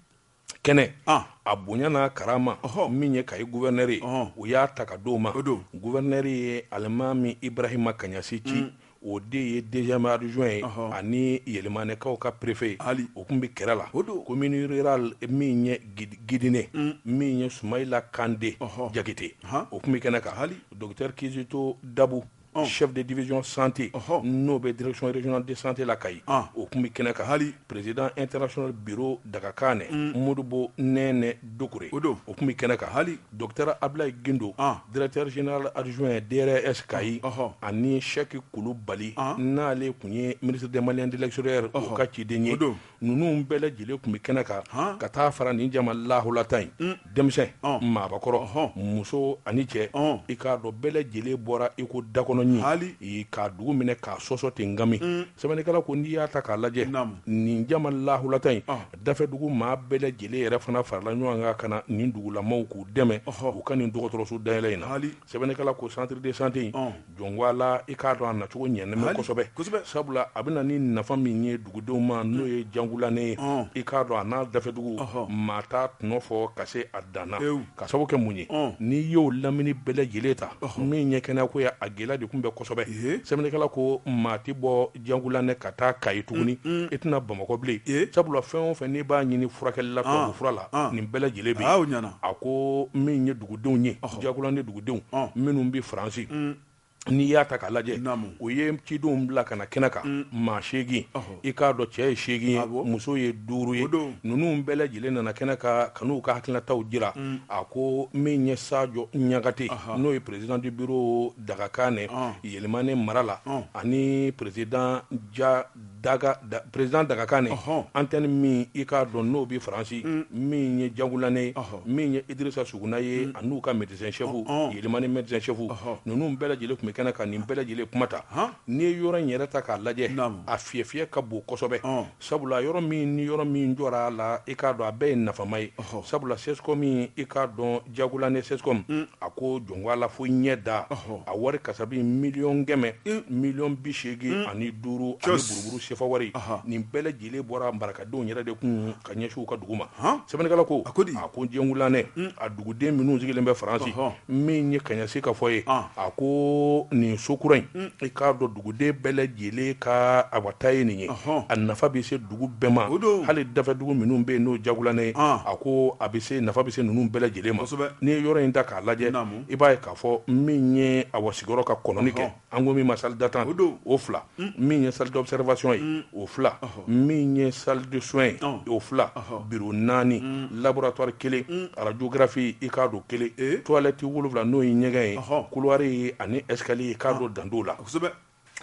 kɛnɛ a bonya n'a karama min ye kayi gouverneur ye u y'a ta ka d'o ma gouverneur ye alimami Ibrahima Kaɲasi ci o de ye deuxième adjoint ye ani yɛlɛmanekaw ka préfet o kun bɛ kɛrɛ la commune rurale min ye Gidine min ye Sumayila Kande Jakite o kun bɛ kɛnɛ kan docteur Kizito Dabu chef de division santé n'o bɛ direction régionale de santé la Kayi o kun bɛ kɛnɛ kan président international bureau Dagakane Modibo Nene Dokure o kun bɛ kɛnɛ kan docteur Ablaye Gindo directeur général adjoint DRS Kayi ani Cheikh Kulubali n'ale kun ye ministre des Maliens de l'extérieur o ka ciden ye ninnu bɛɛ lajɛlen kun bɛ kɛnɛ kan ka taa fara nin jama lahulata in denmisɛn maabakɔrɔ muso ani cɛ i k'a dɔn bɛɛ lajɛlen bɔra i ko dakɔnɔ k'a dugu minɛ k'a sɔsɔ ten ngami sɛbɛnnikɛla ko n'i y'a ta k'a lajɛ nin jama lahulata in dafɛ dugu maa bɛɛ lajɛlen yɛrɛ fana farala ɲɔgɔn kan ka na nin dugulamaw k'u dɛmɛ u ka nin dɔgɔtɔrɔso dayɛlɛ in na sɛbɛnnikɛla ko centre de santé in jɔnwala i k'a dɔn a nacogo ɲɛnɛmɛ kosɛbɛ sabula a bɛna ni nafa min ye dugudenw ma n'o ye jangulane ye i k'a dɔn a n'a dafɛ dugu maa t'a tɔnɔ fɔ ka se a danna ka sababu kɛ mun ye n'i y'o lamini bɛɛ lajɛlen ta min ɲɛ kɛnɛya ko ye a gɛlɛya de kun bɛ kosɛbɛ sɛbɛnnikɛla ko maa ti bɔ jangulanɛ ka taa Kayi tuguni i tɛna Bamakɔ bilen sabula fɛn o fɛn n'i b'a ɲini furakɛli la tubabu fura la nin bɛɛ lajɛlen bɛ a ko min ye dugudenw ye jangulanɛ dugudenw minnu bɛ Faransi n'i y'a ta k'a lajɛ o ye cidenw bila ka na kɛnɛ kan maa 8 i k'a dɔn cɛ ye 8 ye muso ye 5 ye ninnu bɛɛ lajɛlen nana kɛnɛ kan ka n'u ka hakilinataw jira a ko min ye Sajo Ɲagate n'o ye président du bureau Dagakane yɛlɛmane mara la ani président président Dagakane antenne min i k'a dɔn n'o bɛ Faransi min ye jangulane min ye Idrissa Suguna ye a n'u ka médecin chef yɛlɛmane médecin chef ninnu bɛɛ lajɛlen tun bɛ kɛnɛ kan nin bɛɛ lajɛlen kuma ta n'i ye yɔrɔ in yɛrɛ ta k'a lajɛ a fiyɛfiyɛ ka bon kosɛbɛ sabula yɔrɔ min ni yɔrɔ min jɔra a la i k'a dɔn a bɛɛ ye nafama ye sabula CESCOM min i k'a dɔn jagulane CESCOM a ko jɔnwala fo ɲɛ da a wari kasabi 1,100,000 1,85,000 ani buruburu sefa wari nin bɛɛ lajɛlen bɔra marakadenw yɛrɛ de kun ka ɲɛsin u ka dugu ma sɛbɛnnikɛla ko a ko jɛngulanɛ a duguden minnu sigilen bɛ Faransi min ye Kaɲasi ka fɔ ye a ko nin sokura in i k'a dɔn duguden bɛɛ lajɛlen ka awata ye nin ye a nafa bɛ se dugu bɛɛ ma hali dafɛ dugu minnu bɛ yen n'o jagulanɛ a ko a bɛ se nafa bɛ se ninnu bɛɛ lajɛlen ma n'i ye yɔrɔ in ta k'a lajɛ i b'a ye k'a fɔ min ye awa sigiyɔrɔ ka kɔnɔni kɛ an ko min ma salle d'attente o 2 min ye salle d'observation ye o 2 min ye salle de soins ye o 2 bureau 4 laboratoire 1 radiographie i k'a dɔn 1 toilette 7 n'o ye ɲɛgɛn ye couloir ye ani escalier k'a dɔn danto la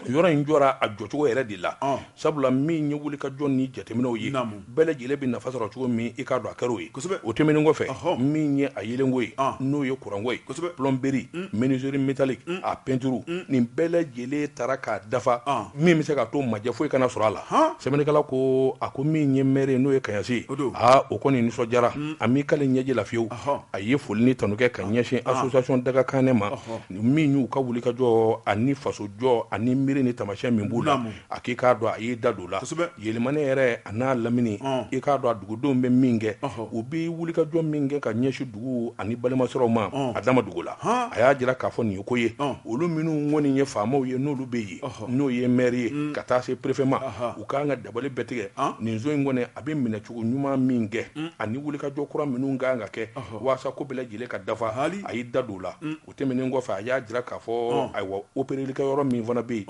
yɔrɔ in jɔra a jɔcogo yɛrɛ de la sabula min ye wuli ka jɔ ni jateminɛw ye bɛɛ lajɛlen bɛ nafa sɔrɔ cogo min i k'a dɔn a kɛr'o ye o tɛmɛnen kɔfɛ min ye a yelenko ye n'o ye kuranko ye plomberie menuiserie métallique a peinture nin bɛɛ lajɛlen taara k'a dafa min bɛ se ka to majɛ foyi kana sɔrɔ a la sɛbɛnnikɛla ko a ko min ye maire n'o ye Kaɲasi o kɔni nisɔndiyara a m'i k'ale ɲɛji la fiyewu a ye foli ni tanukɛ ka ɲɛsin association Dagakane ma min y'u ka wuli ka jɔ ani faso jɔ ani miiri ni tamasiyɛn min b'u la a k'i k'a dɔn a y'i da don la yɛlɛmani yɛrɛ a n'a lamini i k'a dɔn a dugudenw bɛ min kɛ u bɛ wulikajɔ min kɛ ka ɲɛsin dugu ani balimasɔrɔw ma a dama dugu la a y'a jira k'a fɔ nin ye ko ye olu minnu kɔni ye faamaw ye n'olu bɛ yen n'o ye maire ye ka taa se préfet ma u k'an ka dabali bɛɛ tigɛ nin zo in kɔni a bɛ minɛcogo ɲuman min kɛ ani wulikajɔ kura minnu kan ka kɛ walasa ko bɛɛ lajɛlen ka dafa a y'i da don la o tɛmɛnen kɔfɛ a y'a jira k'a fɔ ayiwa opérelikɛ yɔrɔ min fana bɛ yen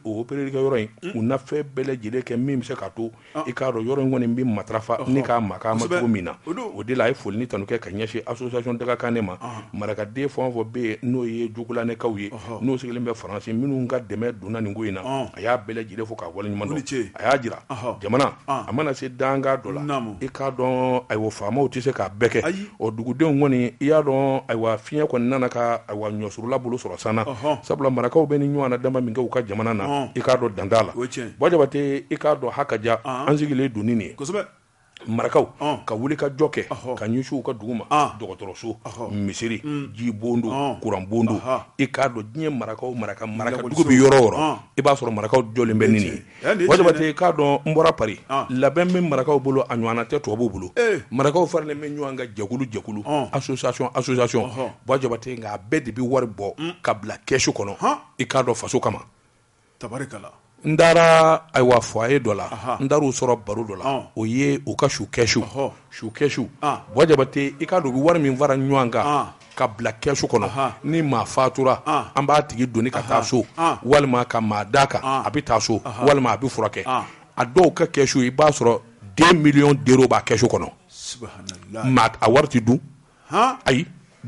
o opérelikɛ yɔrɔ in u na fɛn bɛɛ lajɛlen kɛ min bɛ se k'a to i k'a dɔn yɔrɔ in kɔni bɛ matarafa ni k'a maka ma cogo min na o de la a ye foli ni tanu kɛ ka ɲɛsin association Dagakan ma marakaden fɛn o fɛn bɛ yen n'o ye jugulanɛkaw ye n'o sigilen bɛ Faransi minnu ka dɛmɛ donna nin ko in na a y'a bɛɛ lajɛlen fo k'a waleɲuman dɔn a y'a jira jamana a mana se danga dɔ la i k'a dɔn ayiwa faamaw tɛ se k'a bɛɛ kɛ o dugudenw kɔni i y'a dɔn ayiwa fiɲɛ kɔni nana ka ayiwa ɲɔsurula bolo sɔrɔ sanna sabula marakaw bɛ ni ɲɔgɔn na dama min kɛ u ka jamana na i k'a dɔn dan t'a la Bɔjabate i k'a dɔn hakaja an sigilen don nin ye marakaw ka wuli ka jɔ kɛ ka ɲɛsiw ka dugu ma dɔgɔtɔrɔso misiri ji bondo kuran bondo i k'a dɔn diɲɛ maraka dugu bɛ yɔrɔ yɔrɔ i b'a sɔrɔ marakaw jɔlen bɛ nin ye Bɔjabate i k'a dɔn n bɔra Paris labɛn bɛ marakaw bolo a ɲɔgɔnna tɛ tubabuw bolo marakaw faralen bɛ ɲɔgɔn kan jɛkulu association Bɔjabate nka a bɛɛ de bɛ wari bɔ ka bila kɛsu kɔnɔ i k'a dɔn faso kama tabarikala n taara ayiwa foyer dɔ la n taar'u sɔrɔ baro dɔ la o ye u ka su kɛsu Bɔjabate i k'a dɔn u bɛ wari min fara ɲɔgɔn kan ka bila kɛsu kɔnɔ ni maa fatura an b'a tigi doni ka taa so walima ka maa d'a kan a bɛ taa so walima a bɛ furakɛ a dɔw ka kɛsu i b'a sɔrɔ 2 millions d'euros b'a kɛsu kɔnɔ maa a wari tɛ dun ayi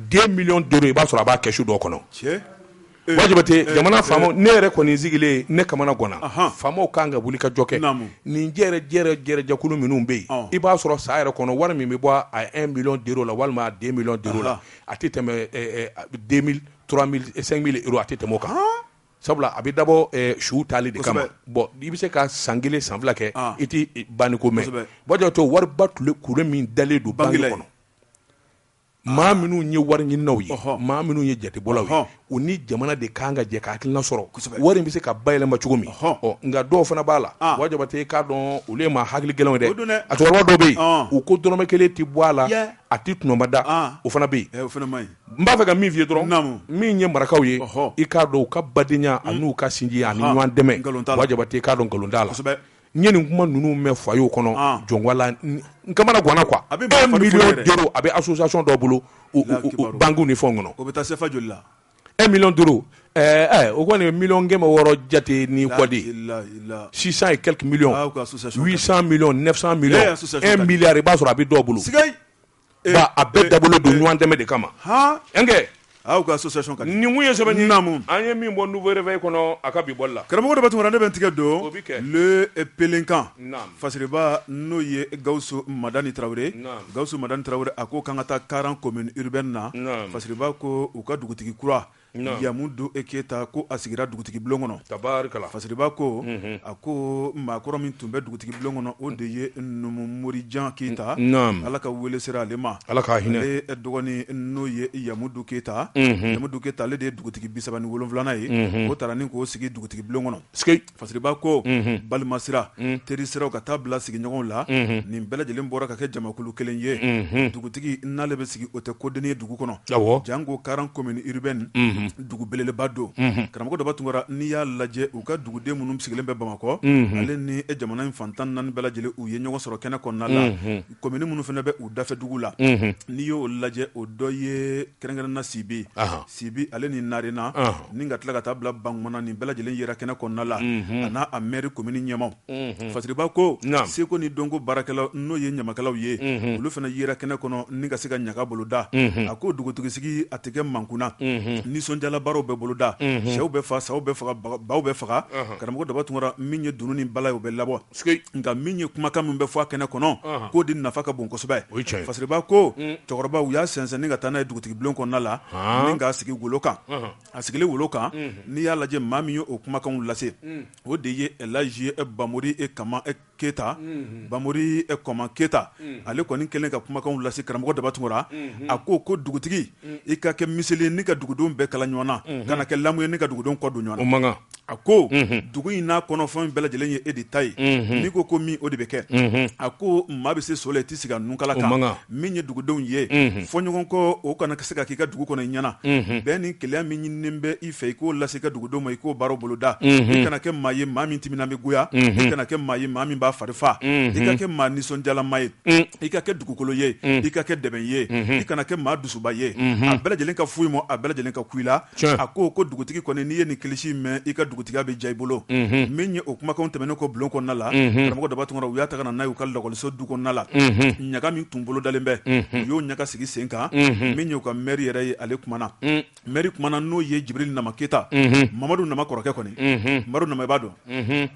2 millions d'euros i b'a sɔrɔ a b'a kɛsu dɔw kɔnɔ Bɔjabate jamana faamaw ne yɛrɛ kɔni sigilen ne kamana gɔnna faamaw kan ka wuli ka jɔ kɛ nin jɛrɛjakulu minnu bɛ yen i b'a sɔrɔ sa yɛrɛ kɔnɔ wari min bɛ bɔ a 1 million d'euros la walima 2 millions d'euros la a tɛ tɛmɛ 2000 3000 5000 euros a tɛ tɛmɛ o kan sabula a bɛ dabɔ su tali de kama bon i bɛ se ka san kelen san fila kɛ i tɛ banni ko mɛn Bɔjabate wariba kure min dalen don banque kɔnɔ maa minnu ye wari ɲininaw ye maa minnu ye jatebɔlaw ye u ni jamana de kan ka jɛ ka hakilina sɔrɔ wari in bɛ se ka bayɛlɛma cogo min nka dɔw fana b'a la Bɔjabate k'a dɔn olu ye maa hakili gɛlɛnw dɛ a cɛkɔrɔba dɔw bɛ yen u ko dɔrɔmɛ kelen tɛ bɔ a la a tɛ tunɔnba da o fana bɛ yen n b'a fɛ ka min f'i ye dɔrɔn min ye marakaw ye i k'a dɔn u ka badenya a n'u ka sinji ani ɲɔgɔn dɛmɛ Bɔjabate k'a dɔn nkalon t'a la n ye nin kuma ninnu mɛn foyer kɔnɔ jɔnwala n kamana ganna quoi 1 million d'euros a bɛ association dɔw bolo banques ni fɛnw kɔnɔ o bɛ taa sefa joli la 1 million d'euros o kɔni million 600 jate ni kɔdi 600 et quelques millions 800 millions 900 millions 1 milliard i b'a sɔrɔ a bɛ dɔw bolo ba a bɛɛ dabolo don ɲɔgɔn dɛmɛ de kama aw ka association kan ni mun ye sɛbɛn namu an ye min bɔ nouveau réveil kɔnɔ a ka bi bɔli la karamɔgɔ dɔ bɛ tuma ne bɛ tigɛ don le pelenkan fasiriba n'o ye Gawusu Madani Tarawele a ko kan ka taa Karan commune urbaine na fasiriba ko u ka dugutigi kura Yamudu Keyita ko a sigira dugutigi bulon kɔnɔ tabarikala fasiriba ko a ko maakɔrɔ min tun bɛ dugutigi bulon kɔnɔ o de ye Numu Morijan Keyita ala ka wele sera ale ma ala ka hinɛ ale dɔgɔnin n'o ye Yamudu Keyita Yamudu Keyita ale de ye dugutigi 37nan ye o taara ni k'o sigi dugutigi bulon kɔnɔ fasiriba ko balima sira teri siraw ka taa bila sigiɲɔgɔnw la nin bɛɛ lajɛlen bɔra ka kɛ jamakulu kelen ye dugutigi n'ale bɛ sigi o tɛ kodennin ye dugu kɔnɔ jango Karan commune urbaine dugu beleleba don karamɔgɔ dɔ tunkara n'i y'a lajɛ u ka duguden minnu sigilen bɛ Bamakɔ ale ni jamana in fantan 4 bɛɛ lajɛlen u ye ɲɔgɔn sɔrɔ kɛnɛ kɔnɔna la commune minnu fana bɛ u dafɛ dugu la n'i y'o lajɛ o dɔ ye kɛrɛnkɛrɛnna Sibi ale ni Narena ni ka tila ka taa bila Bankumana nin bɛɛ lajɛlen yera kɛnɛ kɔnɔna la a n'a a maire commune ɲɛmaw fasiriba ko seko ni dɔnko baarakɛlaw n'o ye ɲamakalaw ye olu fana yera kɛnɛ kɔnɔ ni ka se ka ɲaga boloda a ko dugutigisigi a tɛ kɛ mankunna nisɔndiyala baaraw bɛ boloda sɛw bɛ faga saw bɛ faga baw bɛ faga karamɔgɔ daba tunkara min ye dunun ni bala ye o bɛ labɔ nka min ye kumakan min bɛ fɔ a kɛnɛ kɔnɔ k'o de nafa ka bon kosɛbɛ fasiriba ko cɛkɔrɔba u y'a sɛnsɛn ni ka taa n'a ye dugutigi bulon kɔnɔna la ni k'a sigi wolo kan a sigilen wolo kan n'i y'a lajɛ maa min ye o kumakanw lase o de ye Elhaji Bamori Kama Keyita Bamori Koma Keyita ale kɔni kɛlen ka kumakanw lase karamɔgɔ daba tunkara a ko dugutigi i ka kɛ miseli ni ka dugudenw bɛɛ kala ɲɔgɔn na kana kɛ lamu ye ni ka dugudenw kɔ don ɲɔgɔn na a ko dugu in n'a kɔnɔfɛn bɛɛ lajɛlen ye e de ta ye n'i ko min o de bɛ kɛ a ko maa bɛ se so la i tɛ sigi ka nunkala kan min ye dugudenw ye fɔ ɲɔgɔn kɔ o kana se ka k'i ka dugu kɔnɔ ɲɛna bɛɛ ni kɛlɛya min ɲininen bɛ i fɛ i k'o lase i ka dugudenw ma i k'o baaraw boloda i kana kɛ maa ye maa min timinan bɛ goya i kana kɛ maa ye maa min b'a fari fa i ka kɛ maa nisɔndiyalama ye i ka kɛ dugukolo ye i ka kɛ dɛbɛn ye i kana kɛ maa dusuba ye a bɛɛ lajɛlen ka foyi ma a bɛɛ lajɛlen ka ku i la a ko dugutigi kɔni n'i ye nin kilisi mɛn i ka dugutigiya bɛ ja i bolo min ye o kumakanw tɛmɛnen kɔ bulon kɔnɔna la karamɔgɔ Dabatungara u y'a ta ka na n'a ye u ka lakɔliso du kɔnɔna la ɲaga min tun bolo dalen bɛ u y'o ɲaga sigi sen kan min ye u ka maire yɛrɛ ye ale kumana maire kumana n'o ye Jibril Nama Keta Mamadu Nama kɔrɔkɛ kɔni Mamadu Nama i b'a dɔn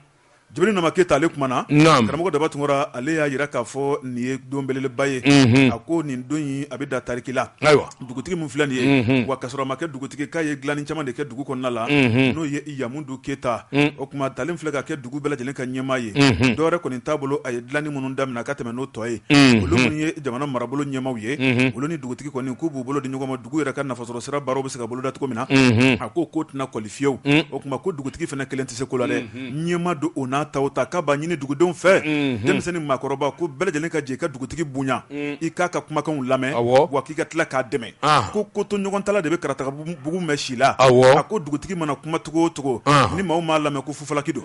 Jibril Nama Keta ale kumana karamɔgɔ Dabatungara ale y'a jira k'a fɔ nin ye don belebeleba ye a ko nin don in a bɛ da tariki la dugutigi min filɛ nin ye wa kasɔrɔ a ma kɛ dugutigi k'a ye dilanni caman de kɛ dugu kɔnɔna la n'o ye Yamudu Keta o kuma dalen filɛ ka kɛ dugu bɛɛ lajɛlen ka ɲɛmaa ye dɔwɛrɛ kɔni t'a bolo a ye dilanni minnu daminɛ ka tɛmɛ n'o tɔ ye olu minnu ye jamana marabolo ɲɛmaaw ye olu ni dugutigi kɔni k'u b'u bolo di ɲɔgɔn ma dugu yɛrɛ ka nafasɔrɔ sira baaraw bɛ se ka boloda cogo min na a ko tɛna kɔli fiyewu o kuma ko dugutigi fana kelen tɛ se ko la dɛ ɲɛmaa don o n'a ta k'a b'a ɲini dugudenw fɛ denmisɛnnin maakɔrɔba ko bɛɛ lajɛlen ka jɛ i ka dugutigi bonya i k'a ka kumakanw lamɛn wa k'i ka tila k'a dɛmɛ ko to ɲɔgɔn tala de bɛ karataga bugu mɛn si la a ko dugutigi mana kuma cogo o cogo ni maaw m'a lamɛn ko fufalaki don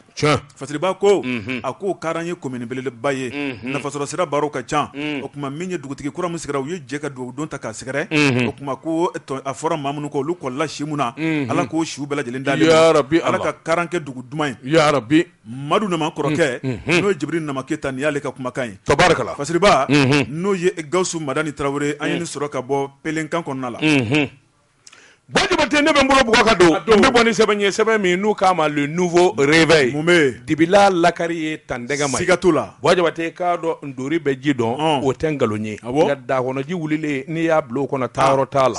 Fasiriba ko a ko karan ye commune belebeleba ye nafasɔrɔ sira baaraw ka ca o kuma min ye dugutigi kura min sigira u ye jɛ ka dugawu don ta k'a sɛgɛrɛ o kuma ko a fɔra maa minnu kɔ olu kɔlila si mun na ala k'o siw bɛɛ lajɛlen dalen ala ka karan kɛ dugu duman ye Madu Nama kɔrɔkɛ n'o ye Jibril Nama Keta nin y'ale ka kumakan ye tabarakala Fasiriba n'o ye Gawusu Madani Tarawele an ye nin sɔrɔ ka bɔ Pelenkan kɔnɔna la Bajabate ne bɛ n bolo bugɔ ka don n bɛ bɔ ni sɛbɛn ye sɛbɛn min n'u k'a ma le nouveau réveil dibila lakari ye tandɛgɛ ma siga t'o la Bajabate k'a dɔn ndori bɛ ji dɔn o tɛ nkalon ye nka dakɔnɔji wulilen n'i y'a bila o kɔnɔ taayɔrɔ t'a la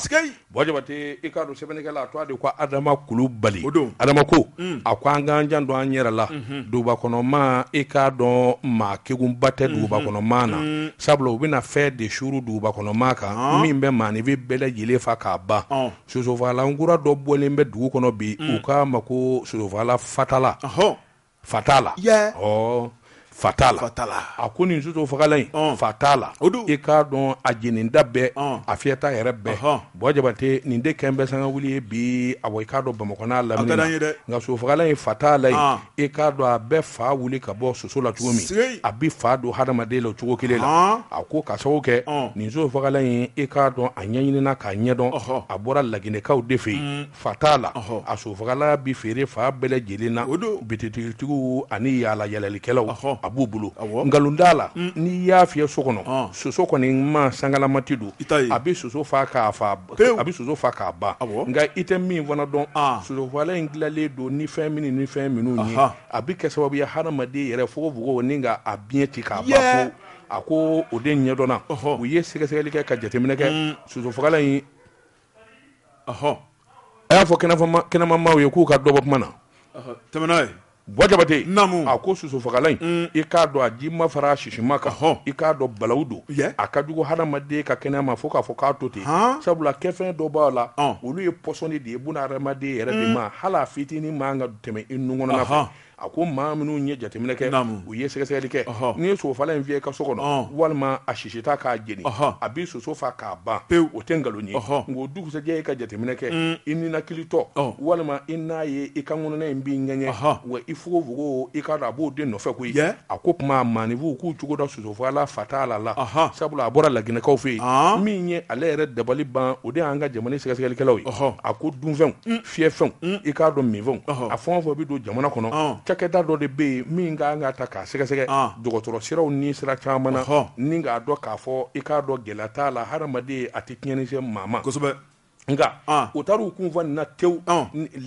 Bajabate i k'a dɔn sɛbɛnnikɛla a tɔgɔ de ko Adama Kulubali Adama ko a ko an k'an jan dɔn an yɛrɛ la dugubakɔnɔmaa i k'a dɔn maa kegunba tɛ dugubakɔnɔmaa na sabula u bɛna fɛn de suru dugubakɔnɔmaa kan min bɛ maanifin bɛɛ lajɛlen fa k'a ban sosofagalan dɔ bɔlen bɛ dugu kɔnɔ bi u k'a ma ko sosofagala fatala fatala fatala a ko nin sosofagalan in fatala i k'a dɔn a jeninda bɛɛ a fiyɛta yɛrɛ bɛɛ Bajabate nin de kɛn bɛ sanga wuli ye bi a i k'a dɔn Bamakɔ n'a lamini nka sosofagalan in fatala in i k'a dɔn a bɛ fa wuli ka bɔ soso la cogo min a bi fa don hadamaden la o cogo kelen la a ko ka sababu kɛ nin sosofagalan in i k'a dɔn a ɲɛɲinina k'a ɲɛdɔn a bɔra laginɛkaw de fɛ yen fatala a sosofagalan bi feere fa bɛɛ lajɛlen na bititigiw ani yaala yɛlɛlikɛlaw a b'u bolo nkalonda la n'i y'a fiyɛ so kɔnɔ soso kɔni ma sangalamati don a bɛ soso fa k'a ban nka i tɛ min fana dɔn sosofagalan in dilanlen don ni fɛn minnu ye a bɛ kɛ sababu ye hadamaden yɛrɛ fogofogo ni ka a biɲɛ ci k'a ban ko a ko o de ɲɛdɔnna u ye sɛgɛsɛgɛli kɛ ka jateminɛ kɛ sosofagalan in a y'a fɔ kɛnɛmamaaw ye k'u ka dɔ bɔ kuma na tɛmɛn'a ye Bajabate a ko sosofagalan in i k'a dɔn a ji ma fara sisima kan i k'a dɔn balawu don a ka jugu hadamaden ka kɛnɛya ma fo k'a fɔ k'a to ten sabula kɛfɛn dɔ b'a la olu ye pɔsɔni de ye buna hadamaden yɛrɛ de ma hali a fitinin man ka tɛmɛ i nun kɔnɔna fɛ a ko maa minnu ye jateminɛ kɛ u ye sɛgɛsɛgɛli kɛ n'i ye sosofagalan in fiyɛ i ka so kɔnɔ walima a sisita k'a jeni a b'i soso fa k'a ban pewu o tɛ nkalon ye nka o dugusɛjɛ i ka jateminɛ kɛ i ninakilitɔ walima i n'a ye i ka ŋɔnɔna in b'i ŋɛɲɛ wa i fogofogo i k'a dɔn a b'o de nɔfɛ koyi a ko kuma maanifinw k'u cogo da sosofagalan fatala la sabula a bɔra laginɛkaw fɛ yen min ye ale yɛrɛ dabali ban o de y'an ka jamana sɛgɛsɛgɛlikɛlaw ye a ko dunfɛnw fiyɛfɛnw i k'a dɔn minfɛnw a fɛn o fɛn bɛ don jamana kɔnɔ cakɛda dɔ de bɛ yen min ka kan ka ta k'a sɛgɛsɛgɛ dɔgɔtɔrɔ siraw ni sira caman na ni k'a dɔn k'a fɔ i k'a dɔn gɛlɛya t'a la hadamaden a tɛ tiɲɛni se maa ma kosɛbɛ nka u taara u kun fɔ nin na tewu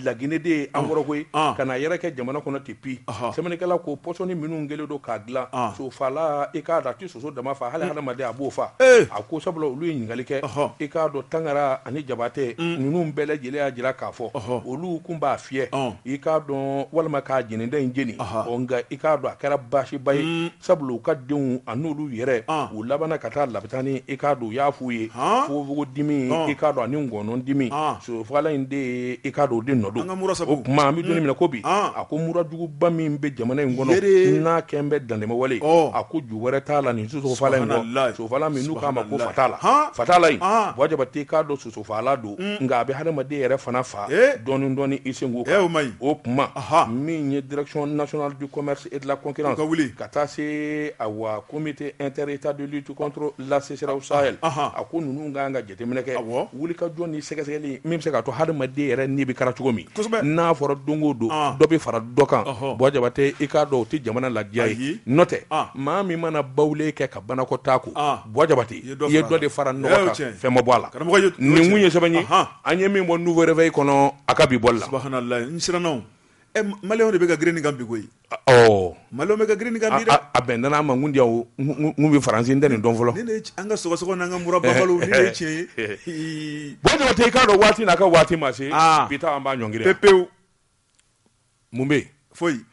laginɛ de ye an kɔrɔ koyi ka na yɛrɛ kɛ jamana kɔnɔ ten pi sɛbɛnnikɛla ko pɔsɔni minnu kɛlen don k'a dilan sofala i k'a dɔn a tɛ soso dama fa hali hadamaden a b'o fa a ko sabula olu ye ɲininkali kɛ i k'a dɔn Tangara ani Jabate ninnu bɛɛ lajɛlen y'a jira k'a fɔ olu kun b'a fiyɛ i k'a dɔn walima k'a jenida in jeni nka i k'a dɔn a kɛra baasiba ye sabula u ka denw a n'olu yɛrɛ u labanna ka taa labitani i k'a dɔn u y'a f'u ye fogofogo dimi i k'a dɔn ani ngɔnɔ dimi sosofagala in de i k'a dɔn o de nɔ don o kuma an bɛ don minɛ ko bi a ko murajuguba min bɛ jamana in kɔnɔ n'a kɛn bɛ dantɛmɛ wale a ko ju wɛrɛ t'a la nin sosofagala in kɔ sosofagala min n'u k'a ma ko fatala in Buwa Jabate k'a dɔn sosofagala don nka a bɛ hadamaden yɛrɛ fana fa dɔɔni dɔɔni i senko kan o kuma min ye direction nationale du commerce et de la concurrence ka taa se awa comité interétat de lutte contre la CEDEAO Sahel a ko ninnu ka kan ka jateminɛ kɛ wulikajɔ ni sɛgɛsɛgɛli min bɛ se k'a to hadamaden yɛrɛ ni bɛ kɛra cogo min n'a fɔra don o don dɔ bɛ fara dɔ kan Buwa Jabate i k'a dɔn o tɛ jamana ladiya ye n'o tɛ maa min mana bawulen kɛ ka banakɔtaa ko Buwa Jabate i ye dɔ de fara nɔgɔ kan fɛn ma bɔ a la nin kun ye sɛbɛn ye an ye min bɔ nouveau réveil kɔnɔ a ka bi bɔli la subhanallah n siranna maliyɛnw de bɛ ka girin nin kan bi koyi maliyɛnw bɛ ka girin nin kan bi dɛ a bɛn nana ma n kun bɛ faransi n tɛ nin dɔn fɔlɔ an ka sɔgɔsɔgɔ n'an ka murababalo ni de ye tiɲɛ ye Buwa Jabate i k'a dɔn waati n'a ka waati ma se bi ta an b'a ɲɔngiri pepewu mun bɛ yen foyi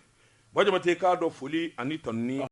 Buwa Jabate i k'a dɔn foli ani tɔnni